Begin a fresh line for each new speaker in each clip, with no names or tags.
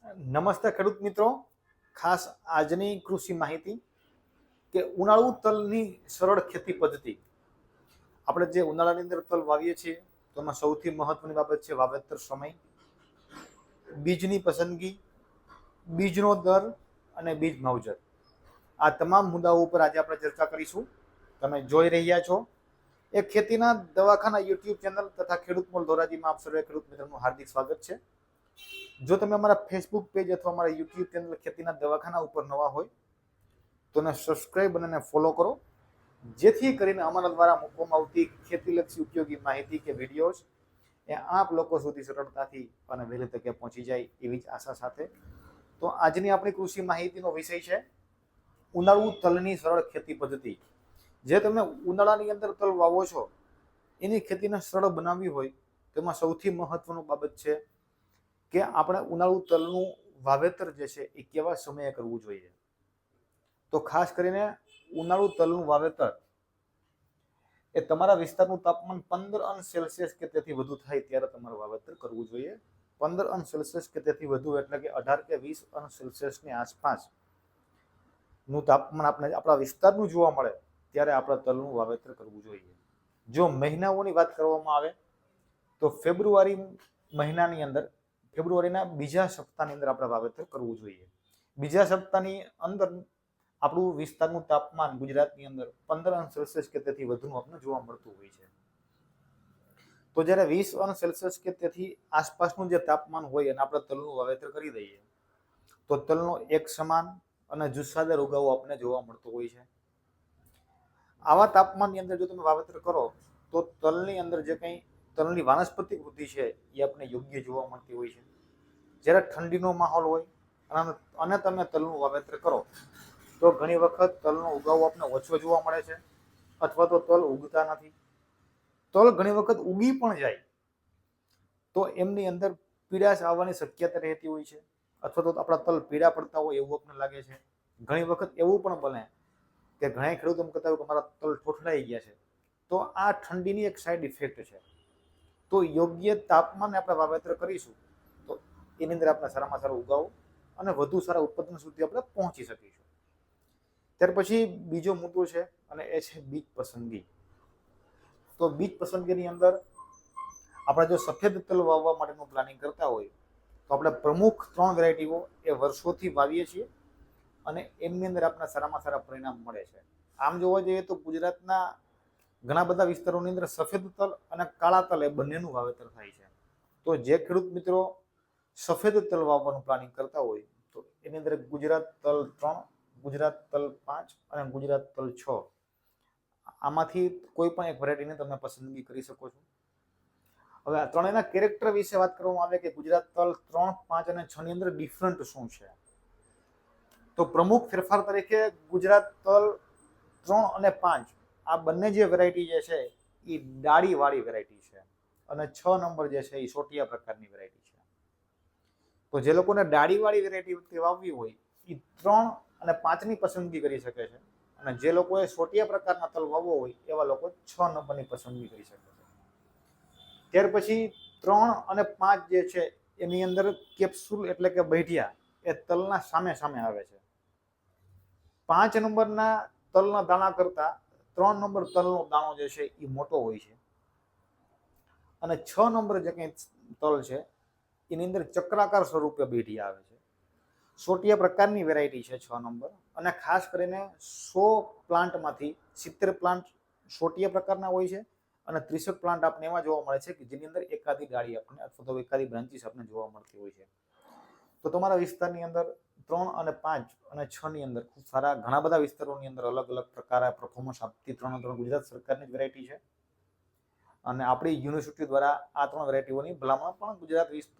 નમસ્તે ખેડૂત મિત્રો, ખાસ આજની કૃષિ માહિતી કે ઉનાળુ તલની સરળ ખેતી પદ્ધતિ. આપણે જે ઉનાળાની અંદર તલ વાવીએ છીએ તો એમાં સૌથી મહત્વની બાબત છે વાવેતર સમય, બીજની પસંદગી, બીજનો દર અને બીજ માવજત. આ તમામ મુદ્દાઓ ઉપર આજે આપણે ચર્ચા કરીશું. તમે જોઈ રહ્યા છો એ ખેતીના દવાખાના યુટ્યુબ ચેનલ તથા ખેડૂત મોલ ધોરાજીમાં આપ સર્વે ખેડૂત મિત્રોનું હાર્દિક સ્વાગત છે. જો તમે અમારા ફેસબુક પેજ અથવા અમારા યુટ્યુબ ચેનલ ખેતીના દવાખાના ઉપર નવા હોય તો એને સબસ્ક્રાઈબ અને ફોલો કરો, જેથી કરીને અમારા દ્વારા મૂકવામાં આવતી ખેતીલક્ષી ઉપયોગી માહિતી કે વિડીયોઝ એ આપ લોકો સુધી સરળતાથી અને વહેલી તકે પહોંચી જાય એવી જ આશા સાથે. તો આજની આપણી કૃષિ માહિતીનો વિષય છે ઉનાળુ તલની સરળ ખેતી પદ્ધતિ. જે તમે ઉનાળાની અંદર તલ વાવો છો એની ખેતીને સરળ બનાવવી હોય તેમાં સૌથી મહત્વનું બાબત છે કે આપણે ઉનાળુ તલનું વાવેતર જે છે એ કેવા સમયે કરવું જોઈએ. તો ખાસ કરીને ઉનાળુ તલનું વાવેતર એ તમારા વિસ્તારનું તાપમાન 15°C કે તેથી વધુ થાય ત્યારે તમારે વાવેતર કરવું જોઈએ. 15°C કે તેથી વધુ એટલે કે 18 કે 20°C ની આસપાસ નું તાપમાન આપણે આપણા વિસ્તારનું જોવા મળે ત્યારે આપણે તલનું વાવેતર કરવું જોઈએ. જો મહિનાઓની વાત કરવામાં આવે તો ફેબ્રુઆરી મહિનાની અંદર, ફેબ્રુઆરીના બીજા સપ્તાહની અંદર આપણે વાવેતર કરવું જોઈએ. બીજા સપ્તાહની અંદર આપણું વિસ્તારનું તાપમાન ગુજરાતની અંદર 15°C કે તેથી વધુનું આપણને જોવા મળતું હોય છે. તો જ્યારે 20°C કે તેથી આસપાસનું જે તાપમાન હોય અને આપણે તલનું વાવેતર કરી દઈએ તો તલનો એક સમાન અને જુસ્સાદાર ઉગાવો આપણને જોવા મળતો હોય છે. આવા તાપમાનની અંદર જો તમે વાવેતર કરો તો તલની અંદર જે કંઈ તલની વાનસ્પતિક વૃદ્ધિ છે એ આપણને યોગ્ય જોવા મળતી હોય છે. જ્યારે ઠંડીનો માહોલ હોય અને તમે તલનું વાવેતર કરો તો ઘણી વખત તલનો ઉગાવો આપણને ઓછો જોવા મળે છે અથવા તો તલ ઉગતા નથી. તલ ઘણી વખત ઉગી પણ જાય તો એમની અંદર પીડાશ આવવાની શક્યતા રહેતી હોય છે અથવા તો આપણા તલ પીળા પડતા હોય એવું આપણને લાગે છે. ઘણી વખત એવું પણ બને કે ઘણા ખેડૂતો એમ કહેતા હોય કે મારા તલ ઠોઠડાઈ ગયા છે. તો આ ઠંડીની એક સાઈડ ઇફેક્ટ છે. તો યોગ્ય તાપમાને આપણે વાવેતર કરીશું તો એની અંદર આપણે સારામાં સારો ઉગાવો અને વધુ સારા ઉત્પાદન સુધી આપણે પહોંચી શકીશું. ત્યાર પછી બીજો મુદ્દો છે અને એ છે બીજ પસંદગી. તો બીજ પસંદગીની અંદર આપણે જો સફેદ તલ વાવવા માટેનું પ્લાનિંગ કરતા હોય તો આપણે પ્રમુખ 3 વેરાયટીઓ એ વર્ષોથી વાવીએ છીએ અને એમની અંદર આપણને સારામાં સારા પરિણામ મળે છે. આમ જોવા જઈએ તો ગુજરાતના ઘણા બધા વિસ્તારોની અંદર સફેદ તલ અને કાળા તલ એ બંનેનું વાવેતર થાય છે. તો જે ખેડૂત મિત્રો સફેદ તલ વાવવાનું પ્લાનિંગ કરતા હોય તો એની અંદર ગુજરાત તલ 3, ગુજરાત તલ 5 અને ગુજરાત તલ 6 આમાંથી કોઈ પણ એક વેરાયટીને તમે પસંદગી કરી શકો છો. હવે આ ત્રણેયના કેરેક્ટર વિશે વાત કરવામાં આવે કે ગુજરાત તલ 3, 5 અને 6 ની અંદર ડિફરન્ટ શું છે. તો પ્રમુખ ફેરફાર તરીકે ગુજરાત તલ 3 અને 5 આ બંને જે વેરાયટી જે છે એ ડાળીવાળી વેરાયટી છે અને 6 નંબર જે છે એ સોટિયા પ્રકારની વેરાયટી છે. તો જે લોકોને ડાળીવાળી વેરાયટી વાવવી હોય એ 3 અને 5ની પસંદગી કરી શકે છે અને જે લોકોએ સોટિયા પ્રકારના તલ વાવવો હોય એવા લોકો 6 નંબરની પસંદગી કરી શકે છે. ત્યાર પછી 3 અને 5 જે છે એની અંદર કેપ્સ્યુલ એટલે કે બૈઠિયા એ તલના સામે સામે આવે છે. 5 નંબરના તલના દાણા કરતા 3 નંબર તલનો દાણો જે છે એ મોટો હોય છે અને 6 નંબર જે કંઈ તલ છે એની અંદર ચક્રાકાર સ્વરૂપે બેઠિયા આવે છે. સોટિયા પ્રકારની વેરાયટી છે 6 નંબર અને ખાસ કરીને 100 પ્લાન્ટમાંથી 70 પ્લાન્ટ સોટિયા પ્રકારના હોય છે અને 30 પ્લાન્ટ આપણને એમાં જોવા મળે છે કે જેની અંદર એકાદી ડાળી આપણને અથવા તો એકાદી બ્રાન્ચીસ આપણને જોવા મળતી હોય છે. તો તમારા વિસ્તારની અંદર 3 અને 5 અને 6 ની અંદર ખૂબ સારા ઘણા બધા વિસ્તારોની અંદર અલગ અલગ પ્રકારે પરફોર્મન્સ આપતી 3 ગુજરાત સરકારની જ વેરાયટી છે અને આપણી યુનિવર્સિટી દ્વારા આ 3 વેરાયટીઓની ભલામણ પણ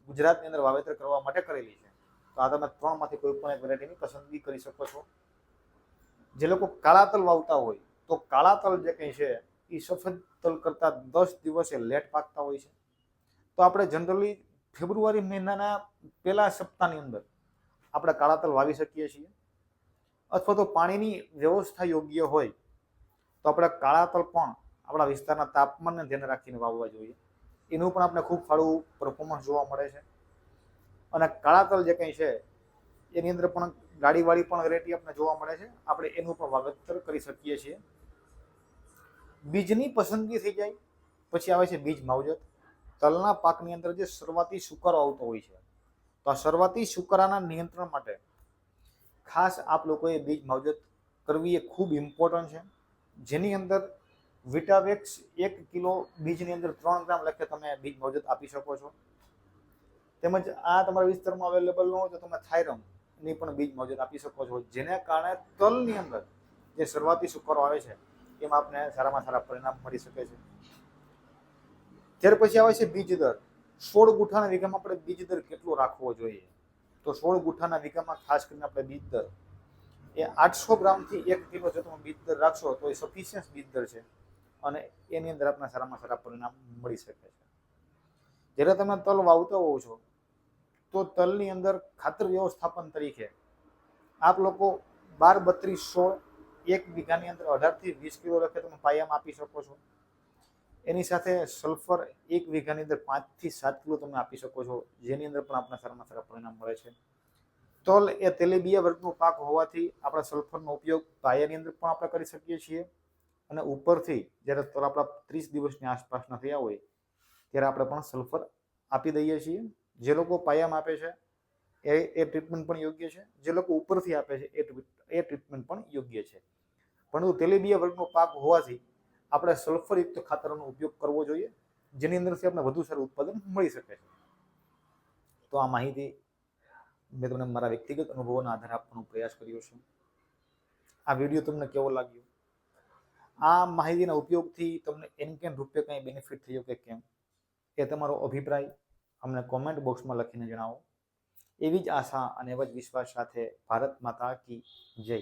ગુજરાતની અંદર વાવેતર કરવા માટે કરેલી છે. તો આ તમે 3માંથી કોઈ પણ એક વેરાયટીની પસંદગી કરી શકો છો. જે લોકો કાળા તલ વાવતા હોય તો કાળા તલ જે કંઈ છે એ સફેદ તલ કરતાં 10 દિવસે લેટ પાકતા હોય છે. તો આપણે જનરલી ફેબ્રુઆરી મહિનાના પહેલા સપ્તાહની અંદર આપણે કાળા તલ વાવી શકીએ છીએ અથવા તો પાણીની વ્યવસ્થા યોગ્ય હોય તો આપણે કાળા તલ પણ આપણા વિસ્તારના તાપમાનને ધ્યાને રાખીને વાવવા જોઈએ. એનું પણ આપણે ખૂબ સારું પરફોર્મન્સ જોવા મળે છે. અને કાળા તલ જે કંઈ છે એની અંદર પણ ગાડીવાળી પણ વેરાયટી આપણને જોવા મળે છે. આપણે એનું પણ વાવેતર કરી શકીએ છીએ. બીજની પસંદગી થઈ જાય પછી આવે છે બીજ માવજત. તલના પાકની અંદર જે શરૂઆતી સુકારો આવતો હોય છે, તો આ શરૂઆતી સુકારાના નિયંત્રણ માટે ખાસ આપ લોકોએ બીજ માવજત કરવી એ ખૂબ ઇમ્પોર્ટન્ટ છે. જેની અંદર વિટાવેક્સ 1 કિલો બીજની અંદર 3 ગ્રામ લખે તમે બીજ માવજત આપી શકો છો. તેમજ આ તમારા વિસ્તારમાં અવેલેબલ ન હોય તો તમે થાયરમની પણ બીજ માવજત આપી શકો છો, જેને કારણે તલની અંદર જે શરૂઆતી સુકારો આવે છે એમાં આપને સારામાં સારા પરિણામ મળી શકે છે. ત્યાર પછી આવે છે બીજ દર. 16 ગુઠાના વીઘામાં આપણે બીજ દર કેટલો રાખવો જોઈએ? તો 16 ગુઠાના વીઘામાં ખાસ કરીને આપણે બીજ દર એ 800 ગ્રામથી 1 કિલો જો તમે બીજ દર રાખશો તો એ સફિશિયન્ટ બીજ દર છે અને એની અંદર આપને સારામાં સારા પરિણામ મળી શકે છે. જ્યારે તમે તલ વાવતા હોવ છો તો તલની અંદર ખાતર વ્યવસ્થાપન તરીકે આપ લોકો 12, 32, 16 1 વીઘાની અંદર 18 થી 20 કિલો લખે તમે પાયામાં આપી શકો છો. એની સાથે સલ્ફર 1 વીઘાની અંદર 5 થી 7 કિલો તમે આપી શકો છો, જેની અંદર પણ આપણે સારામાં સારા પરિણામ મળે છે. તલ એ તેલીબિયા વર્ગનો પાક હોવાથી આપણે સલ્ફરનો ઉપયોગ પાયાની અંદર પણ આપણે કરી શકીએ છીએ અને ઉપરથી જ્યારે તલ આપણા 30 દિવસની આસપાસના થયા હોય ત્યારે આપણે પણ સલ્ફર આપી દઈએ છીએ. જે લોકો પાયામાં આપે છે એ ટ્રીટમેન્ટ પણ યોગ્ય છે, જે લોકો ઉપરથી આપે છે એ ટ્રીટમેન્ટ પણ યોગ્ય છે. પરંતુ તેલીબિયા વર્ગનો પાક હોવાથી આપણે સલ્ફરયુક્ત ખાતરનો ઉપયોગ કરવો જોઈએ, જેની અંદરથી આપણે વધુ સારું ઉત્પાદન મળી શકે છે. તો આ માહિતી મેં તમને મારા વ્યક્તિગત અનુભવોના આધારે આપવાનો પ્રયાસ કર્યો છે. આ વિડીયો તમને કેવો લાગ્યો? આ માહિતીના ઉપયોગથી તમને એન રૂપે કંઈ બેનિફિટ થયો કે કેમ, એ તમારો અભિપ્રાય અમને કોમેન્ટ બોક્સમાં લખીને જણાવો. એવી જ આશા અને એવા જ વિશ્વાસ સાથે ભારત માતા કી જય.